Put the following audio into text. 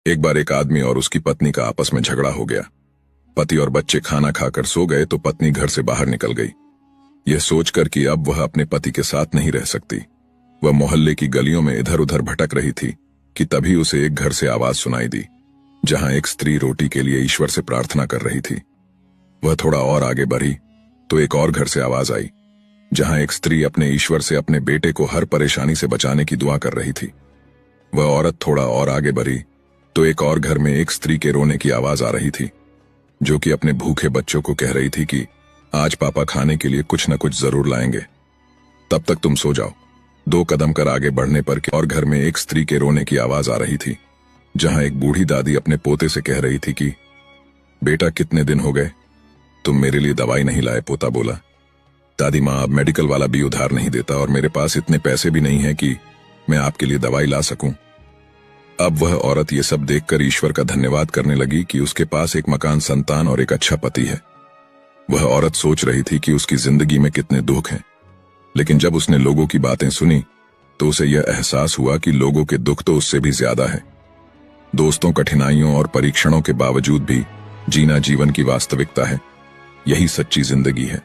एक बार एक आदमी और उसकी पत्नी का आपस में झगड़ा हो गया। पति और बच्चे खाना खाकर सो गए तो पत्नी घर से बाहर निकल गई, यह सोचकर कि अब वह अपने पति के साथ नहीं रह सकती। वह मोहल्ले की गलियों में इधर उधर भटक रही थी कि तभी उसे एक घर से आवाज सुनाई दी, जहां एक स्त्री रोटी के लिए ईश्वर से प्रार्थना कर रही थी। वह थोड़ा और आगे बढ़ी तो एक और घर से आवाज आई, जहां एक स्त्री अपने ईश्वर से अपने बेटे को हर परेशानी से बचाने की दुआ कर रही थी। वह औरत थोड़ा और आगे बढ़ी तो एक और घर में एक स्त्री के रोने की आवाज आ रही थी, जो कि अपने भूखे बच्चों को कह रही थी कि आज पापा खाने के लिए कुछ न कुछ जरूर लाएंगे, तब तक तुम सो जाओ। 2 कदम कर आगे बढ़ने पर और घर में एक स्त्री के रोने की आवाज आ रही थी, जहां एक बूढ़ी दादी अपने पोते से कह रही थी कि बेटा कितने दिन हो गए तुम मेरे लिए दवाई नहीं लाए। पोता बोला, दादी माँ अब मेडिकल वाला भी उधार नहीं देता और मेरे पास इतने पैसे भी नहीं है कि मैं आपके लिए दवाई ला सकूं। अब वह औरत ये सब देखकर ईश्वर का धन्यवाद करने लगी कि उसके पास एक मकान, संतान और एक अच्छा पति है। वह औरत सोच रही थी कि उसकी जिंदगी में कितने दुख हैं, लेकिन जब उसने लोगों की बातें सुनी तो उसे यह एहसास हुआ कि लोगों के दुख तो उससे भी ज्यादा है। दोस्तों, कठिनाइयों और परीक्षणों के बावजूद भी जीना जीवन की वास्तविकता है। यही सच्ची जिंदगी है।